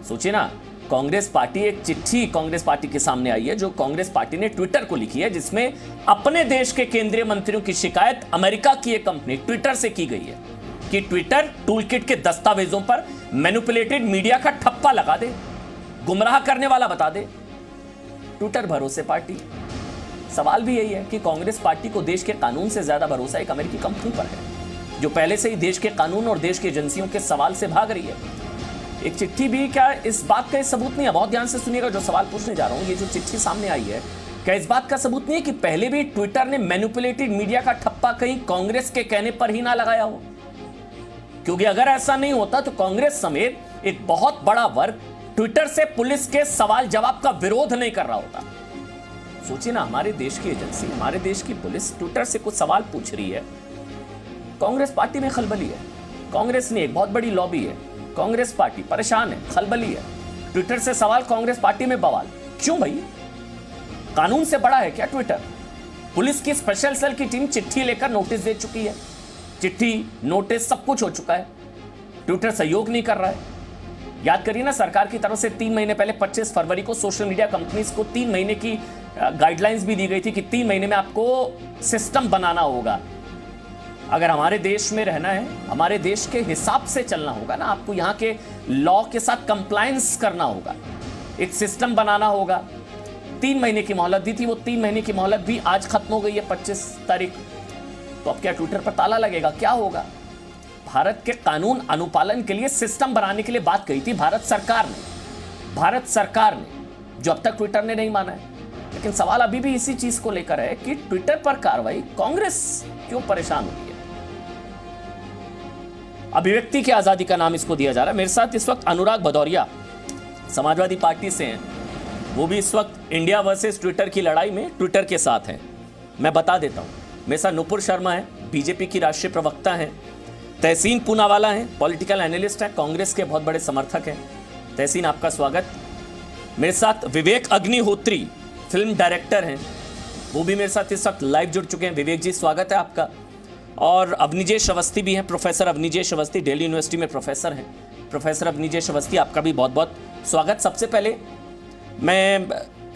सोचिए ना, कांग्रेस पार्टी, एक चिट्ठी कांग्रेस पार्टी के सामने आई है जो कांग्रेस पार्टी ने ट्विटर को लिखी है, जिसमें अपने देश के केंद्रीय मंत्रियों की शिकायत अमेरिका की एक कंपनी ट्विटर से की गई है कि ट्विटर टूलकिट के दस्तावेजों पर मैनिपुलेटेड मीडिया का ठप्पा लगा दे, गुमराह करने वाला बता दे। ट्विटर भरोसे पार्टी। सवाल भी यही है कि कांग्रेस पार्टी को देश के कानून से ज्यादा भरोसा एक अमेरिकी कंपनी पर है जो पहले से ही देश के कानून और देश की एजेंसियों के सवाल से भाग रही है। एक चिट्ठी भी क्या इस बात का सबूत नहीं है? बहुत ध्यान से सुनिएगा जो सवाल पूछने जा रहा हूं। ये जो चिट्ठी सामने आई है, क्या इस बात का सबूत नहीं है कि पहले भी ट्विटर ने मैनिपुलेटेड मीडिया का ठप्पा कहीं कांग्रेस के कहने पर ही ना लगाया हो? क्योंकि अगर ऐसा नहीं होता तो कांग्रेस समेत एक बहुत बड़ा वर्ग ट्विटर से पुलिस के सवाल जवाब का विरोध नहीं कर रहा होता। सोचिए ना, हमारे देश की एजेंसी, हमारे देश की पुलिस ट्विटर से कुछ सवाल पूछ रही है, कांग्रेस पार्टी में खलबली है। कांग्रेस ने एक बहुत बड़ी लॉबी है, कांग्रेस पार्टी परेशान है, खलबली है। ट्विटर से सवाल, कांग्रेस पार्टी में बवाल। क्यों भाई? कानून से बड़ा है क्या ट्विटर? पुलिस की स्पेशल सेल की टीम चिट्ठी लेकर नोटिस दे चुकी है, चिट्ठी, नोटिस सब कुछ हो चुका है। ट्विटर सहयोग नहीं कर रहा है। याद करिए ना, सरकार की तरफ से 3 महीने पहले 25 फरवरी को सोशल मीडिया कंपनीज को 3 महीने की गाइडलाइंस भी दी गई थी कि 3 महीने में आपको सिस्टम बनाना होगा। अगर हमारे देश में रहना है, हमारे देश के हिसाब से चलना होगा ना, आपको यहाँ के लॉ के साथ कंप्लायंस करना होगा, एक सिस्टम बनाना होगा। 3 महीने की मोहलत दी थी, वो 3 महीने की मोहलत भी आज खत्म हो गई है 25 तारीख। तो अब क्या ट्विटर पर ताला लगेगा? क्या होगा? भारत के कानून अनुपालन के लिए सिस्टम बनाने के लिए बात कही थी भारत सरकार ने, जो अब तक ट्विटर ने नहीं माना है। लेकिन सवाल अभी भी इसी चीज को लेकर है कि ट्विटर पर कार्रवाई कांग्रेस क्यों परेशान हुई है? अभिव्यक्ति की आजादी का नाम इसको दिया जा रहा है। मेरे साथ इस वक्त अनुराग भदौरिया समाजवादी पार्टी से हैं, वो भी इस वक्त इंडिया वर्सेस ट्विटर की लड़ाई में ट्विटर के साथ हैं। मैं बता देता हूं, मेरे साथ नुपुर शर्मा है, बीजेपी की राष्ट्रीय प्रवक्ता हैं। तहसीन पूनावाला हैं, पॉलिटिकल एनालिस्ट हैं, कांग्रेस के बहुत बड़े समर्थक हैं। तहसीन, आपका स्वागत। मेरे साथ विवेक अग्निहोत्री फिल्म डायरेक्टर हैं, वो भी मेरे साथ इस वक्त लाइव जुड़ चुके हैं। विवेक जी, स्वागत है आपका। और अवनिजेश अवस्थी भी हैं, प्रोफेसर अवनिजेश अवस्थी, दिल्ली यूनिवर्सिटी में प्रोफेसर हैं। प्रोफेसर अवनिजेश अवस्थी, आपका भी बहुत बहुत स्वागत। सबसे पहले मैं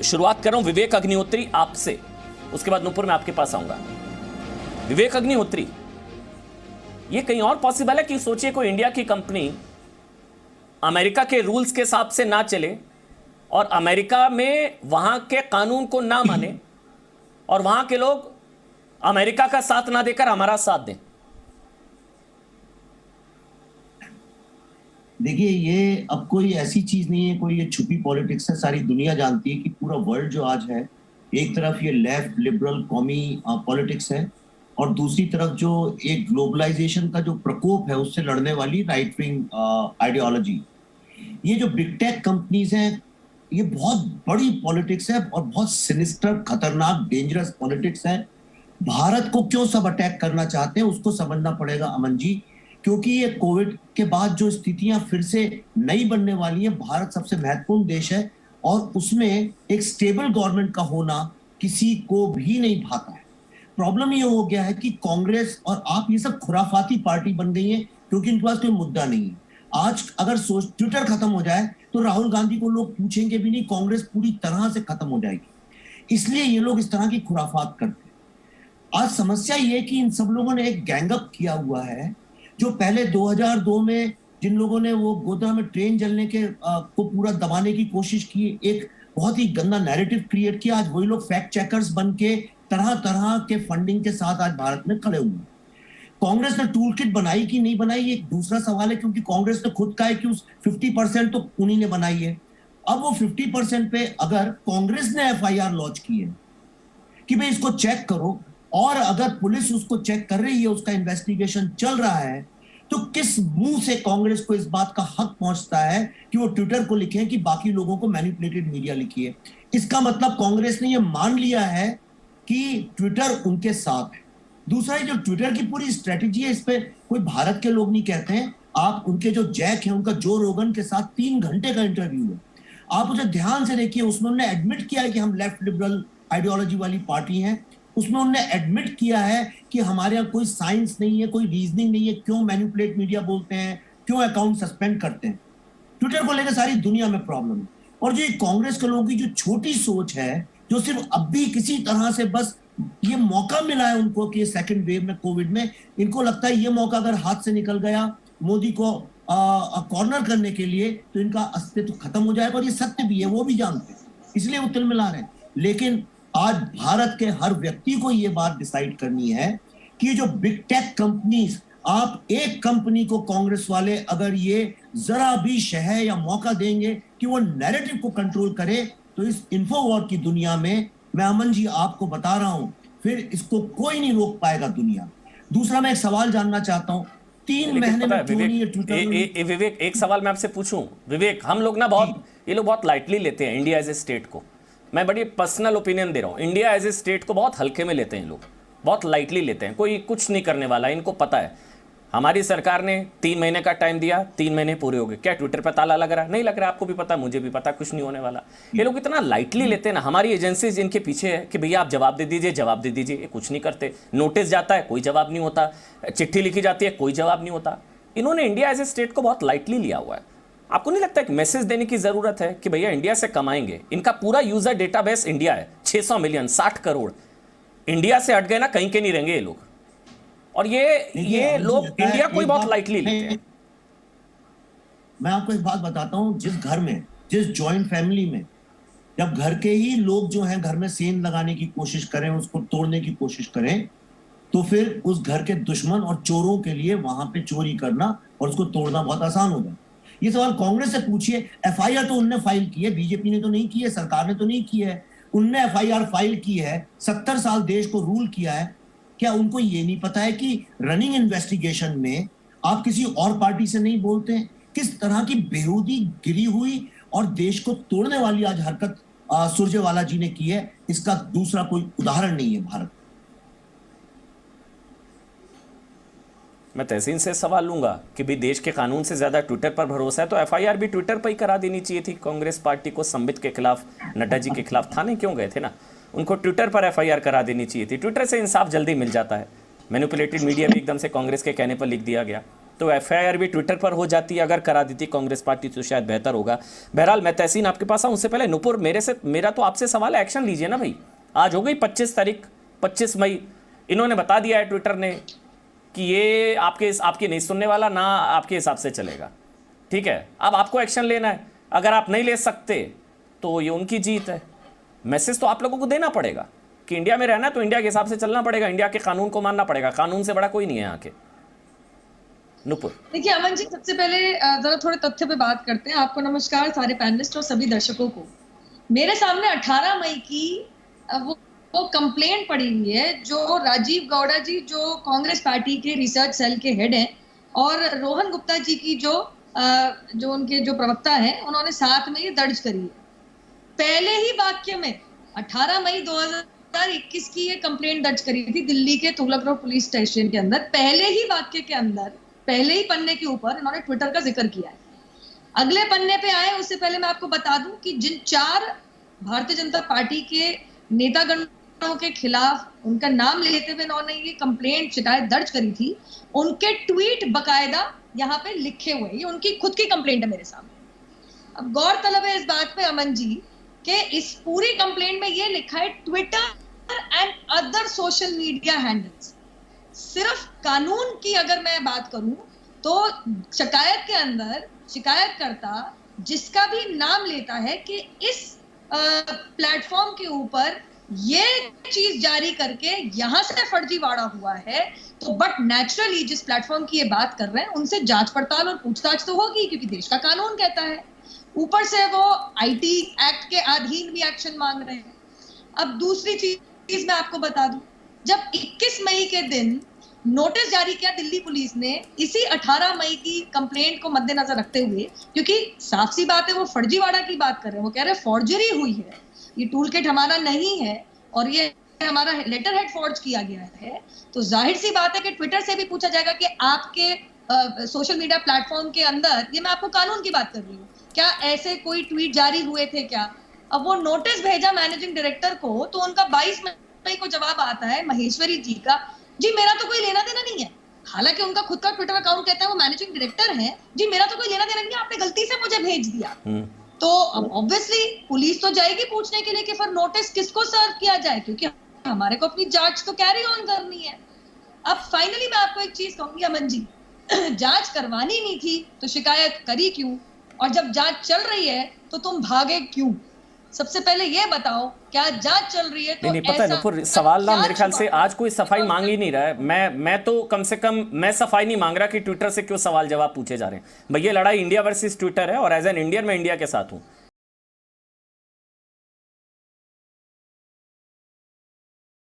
शुरुआत कर रहा हूं विवेक अग्निहोत्री आपसे, उसके बाद नुपुर में आपके पास आऊंगा। विवेक अग्निहोत्री, ये कहीं और पॉसिबल है कि सोचिए कोई इंडिया की कंपनी अमेरिका के रूल्स के हिसाब से ना चले और अमेरिका में वहां के कानून को ना माने और वहां के लोग अमेरिका का साथ ना देकर हमारा साथ दें? देखिए, ये अब कोई ऐसी चीज नहीं है, कोई ये छुपी पॉलिटिक्स है। सारी दुनिया जानती है कि पूरा वर्ल्ड जो आज है, एक तरफ ये लेफ्ट लिबरल कॉमी पॉलिटिक्स है और दूसरी तरफ जो एक ग्लोबलाइजेशन का जो प्रकोप है उससे लड़ने वाली राइट विंग आइडियोलॉजी। ये जो बिग टेक कंपनीज हैं, ये बहुत बड़ी पॉलिटिक्स है और बहुत सिनिस्टर, खतरनाक, डेंजरस पॉलिटिक्स है। भारत को क्यों सब अटैक करना चाहते हैं उसको समझना पड़ेगा अमन जी, क्योंकि ये कोविड के बाद जो स्थितियां फिर से नई बनने वाली है। भारत सबसे महत्वपूर्ण देश है और उसमें एक स्टेबल गवर्नमेंट का होना किसी को भी नहीं भाता है। प्रॉब्लम ये हो गया है कि कांग्रेस और आप ये सब खुराफाती पार्टी बन गई है क्योंकि इनके पास कोई मुद्दा नहीं है। आज अगर ट्विटर खत्म हो जाए तो राहुल गांधी को लोग पूछेंगे भी नहीं, कांग्रेस पूरी तरह से खत्म हो जाएगी। इसलिए ये लोग इस तरह की खुराफात करते हैं। आज समस्या ये है कि इन सब लोगों ने एक गैंगअप किया हुआ है। जो पहले 2002 में जिन लोगों ने वो गोधरा में ट्रेन जलने के को पूरा दबाने की कोशिश की, एक बहुत ही गंदा नैरेटिव क्रिएट किया, आज वही लोग फैक्ट चेकर्स बन के तरह तरह के फंडिंग के साथ आज भारत में खड़े हुए हैं। कांग्रेस ने टूल किट बनाई कि नहीं बनाई, एक दूसरा सवाल है, क्योंकि कांग्रेस ने खुद कहा है कि उस 50% तो उन्हीं ने बनाई है। अब वो 50% पे अगर कांग्रेस ने FIR लॉन्च की है कि भाई इसको चेक करो, और अगर पुलिस उसको चेक कर रही है, उसका इन्वेस्टिगेशन चल रहा है, तो किस मुंह से कांग्रेस को इस बात का हक पहुंचता है कि वो ट्विटर को लिखे कि बाकी लोगों को मैनिपुलेटेड मीडिया लिखी है? इसका मतलब कांग्रेस ने ये मान लिया है कि ट्विटर उनके साथ है। दूसरा, जो ट्विटर की पूरी स्ट्रेटेजी है, इस पे कोई भारत के लोग नहीं कहते हैं। आप उनके जो जैक है, उनका जो रोगन के साथ 3 घंटे का इंटरव्यू है, आप उसे ध्यान से देखिए। उसमें उन्होंने एडमिट किया है कि हम लेफ्ट लिबरल आइडियोलॉजी वाली पार्टी हैं। उसमें उन्होंने एडमिट किया है कि हमारे यहाँ कोई साइंस नहीं है, कोई रीजनिंग नहीं है, क्यों मैनिपुलेट मीडिया बोलते हैं, क्यों अकाउंट सस्पेंड करते हैं। ट्विटर को लेकर सारी दुनिया में प्रॉब्लम है। और जो कांग्रेस के लोगों की जो छोटी सोच है, जो सिर्फ अब भी किसी तरह से बस ये मौका मिला है उनको कि सेकंड वेव में कोविड में इनको लगता है ये मौका अगर हाथ से निकल गया मोदी को कॉर्नर करने के लिए तो इनका अस्तित्व खत्म हो जाएगा। और ये सत्य भी है, वो भी जानते हैं, इसलिए वो तिल मिला रहे हैं। लेकिन आज भारत के हर व्यक्ति को ये बात डिसाइड करनी है कि जो बिग टेक कंपनीज, आप एक कंपनी को कांग्रेस वाले अगर ये जरा भी शह या मौका देंगे कि वो नैरेटिव को कंट्रोल करे, तो इस इन्फोवॉर की दुनिया में मैं अमन जी आपको बता रहा हूं, फिर इसको कोई नहीं रोक पाएगा दुनिया। दूसरा मैं एक सवाल जानना चाहता हूं, 3 महीने में क्यों नहीं ये ट्विटर विवेक, एक सवाल मैं आपसे पूछूं। विवेक, हम लोग ना बहुत, ये लोग बहुत लाइटली लेते हैं इंडिया एज ए स्टेट को। मैं बड़ी पर्सनल ओपिनियन दे रहा हूं, इंडिया एज ए स्टेट को बहुत हल्के में लेते हैं लोग, बहुत लाइटली लेते हैं। कोई कुछ नहीं करने वाला, इनको पता है। हमारी सरकार ने 3 महीने का टाइम दिया, 3 महीने पूरे हो गए। क्या ट्विटर पर ताला लग रहा है? नहीं लग रहा, आपको भी पता, मुझे भी पता, कुछ नहीं होने वाला। ये लोग इतना लाइटली लेते हैं ना। हमारी एजेंसीज इनके पीछे है कि भैया आप जवाब दे दीजिए, जवाब दे दीजिए। ये कुछ नहीं करते। नोटिस जाता है, कोई जवाब नहीं होता। चिट्ठी लिखी जाती है, कोई जवाब नहीं होता। इन्होंने इंडिया एज ए स्टेट को बहुत लाइटली लिया हुआ है। आपको नहीं लगता एक मैसेज देने की जरूरत है कि भैया इंडिया से कमाएंगे? इनका पूरा यूजर डेटाबेस इंडिया है, 600 मिलियन, 60 करोड़। इंडिया से हट गए ना, कहीं के नहीं रहेंगे ये लोग। और ये लोग इंडिया को बहुत लाइटली लेते हैं। मैं आपको एक बात बताता हूं, जिस घर में, जिस जॉइंट फैमिली में जब घर के ही लोग जो हैं घर में सेंध लगाने की कोशिश करें, उसको तोड़ने की कोशिश करें, तो फिर उस घर के दुश्मन और चोरों के लिए वहां पे चोरी करना और उसको तोड़ना बहुत आसान होगा। ये सवाल कांग्रेस से पूछिए। एफआईआर तो उनने फाइल की है, बीजेपी ने तो नहीं की है, सरकार ने तो नहीं की है। उनने एफआईआर फाइल की है, 70 साल देश को रूल किया है। क्या उनको ये नहीं पता है कि रनिंग इन्वेस्टिगेशन में आप किसी और पार्टी से नहीं बोलते हैं? किस तरह की बेहूदी गिरी हुई और देश को तोड़ने वाली आज हरकत सुरजेवाला जी ने की है, इसका दूसरा कोई उदाहरण नहीं है भारत। मैं तहसीन से सवाल लूंगा कि भी देश के कानून से ज्यादा ट्विटर पर भरोसा है, तो एफआईआर भी ट्विटर पर ही करा देनी चाहिए थी। कांग्रेस पार्टी को संबित के खिलाफ, नड्डा जी के खिलाफ थाने क्यों गए थे ना? उनको ट्विटर पर एफआईआर करा देनी चाहिए थी। ट्विटर से इंसाफ जल्दी मिल जाता है। मैनिपुलेटेड मीडिया भी एकदम से कांग्रेस के कहने पर लिख दिया गया, तो एफआईआर भी ट्विटर पर हो जाती है। अगर करा देती कांग्रेस पार्टी तो शायद बेहतर होगा। बहरहाल मैं तहसीन आपके पास आऊँ, उससे पहले नुपुर, मेरा तो आपसे सवाल है, एक्शन लीजिए ना भाई। आज हो गई 25 तारीख, 25 मई, इन्होंने बता दिया है ट्विटर ने कि ये आपके नहीं सुनने वाला, ना आपके हिसाब से चलेगा। ठीक है, अब आपको एक्शन लेना है। अगर आप नहीं ले सकते तो ये उनकी जीत है। मैसेज तो आप लोगों को देना पड़ेगा कि इंडिया में रहना तो इंडिया के हिसाब से चलना पड़ेगा, इंडिया के कानून को मानना पड़ेगा। कानून से बड़ा कोई नहीं है यहाँ के। नुपुर, देखिए अमन जी, सबसे पहले जरा थोड़े तथ्य पे बात करते हैं। आपको नमस्कार, सारे पैनलिस्ट और सभी दर्शकों को। मेरे सामने 18 मई की वो कंप्लेंट पड़ी हुई है, जो राजीव गौड़ा जी, जो कांग्रेस पार्टी के रिसर्च सेल के हेड हैं, और रोहन गुप्ता जी की जो उनके जो प्रवक्ता हैं, उन्होंने साथ में ये दर्ज करी है। पहले ही वाक्य में 18 मई 2021 की ये कंप्लेंट दर्ज करी थी दिल्ली के तुगलक रोड पुलिस स्टेशन के अंदर। पहले ही वाक्य के अंदर, पहले ही पन्ने के ऊपर इन्होंने ट्विटर का जिक्र किया है। अगले पन्ने पे आए उससे पहले मैं आपको बता दूं कि जिन 4 भारतीय जनता पार्टी के नेतागणों के खिलाफ उनका नाम लेते हुए इन्होंने ये कंप्लेंट, शिकायत दर्ज करी थी, उनके ट्वीट बकायदा यहाँ पे लिखे हुए। ये उनकी खुद की कंप्लेंट है मेरे सामने। अब गौरतलब है इस बात पे अमन जी कि इस पूरी कंप्लेंट में ये लिखा है, Twitter and other social media handles. सिर्फ कानून की अगर मैं बात करूं तो शिकायत के अंदर शिकायतकर्ता जिसका भी नाम लेता है कि इस प्लेटफॉर्म के ऊपर ये चीज जारी करके यहां से फर्जीवाड़ा हुआ है, तो बट नेचुरली जिस प्लेटफॉर्म की ये बात कर रहे हैं उनसे जांच पड़ताल और पूछताछ तो होगी, क्योंकि देश का कानून कहता है। ऊपर से वो आईटी एक्ट के अधीन भी एक्शन मांग रहे हैं। अब दूसरी चीज मैं आपको बता दूं, जब 21 मई के दिन नोटिस जारी किया दिल्ली पुलिस ने, इसी 18 मई की कंप्लेंट को मद्देनजर रखते हुए, क्योंकि साफ सी बात है वो फर्जीवाड़ा की बात कर रहे हैं, वो कह रहे हैं फॉर्जरी हुई है, ये टूल किट हमारा नहीं है और ये हमारा लेटर हेड फॉर्ज किया गया है, तो जाहिर सी बात है कि ट्विटर से भी पूछा जाएगा कि आपके सोशल मीडिया प्लेटफॉर्म के अंदर, ये मैं आपको कानून की बात कर रही हूँ, क्या ऐसे कोई ट्वीट जारी हुए थे क्या? अब वो नोटिस भेजा मैनेजिंग डायरेक्टर को, तो उनका 22 मई को जवाब आता है महेश्वरी जी का, जी मेरा तो कोई लेना देना नहीं है, हालांकि उनका खुद का ट्विटर अकाउंट कहता है वो मैनेजिंग डायरेक्टर है, जी मेरा तो कोई लेना देना नहीं, आपने गलती से मुझे भेज दिया। तो ऑब्वियसली पुलिस तो जाएगी पूछने के लिए कि फिर नोटिस किसको सर्व किया जाए, क्योंकि हमारे को अपनी जांच तो कैरी ऑन करनी है। अब फाइनली मैं आपको एक चीज कहूंगी अमन जी, जांच करवानी नहीं थी तो शिकायत करी क्यों, और जब जांच चल रही है तो तुम भागे क्यों? सबसे पहले ये बताओ, क्या जांच चल रही है तो नहीं पता है नुपुर, सवाल ना मेरे ख्याल से आज कोई सफाई मांग ही नहीं रहा है। मैं तो कम से कम मैं सफाई नहीं मांग रहा कि ट्विटर से क्यों सवाल जवाब पूछे जा रहे हैं। भैया लड़ाई इंडिया वर्सेस ट्विटर है और एज एन इंडियन मैं इंडिया के साथ हूं।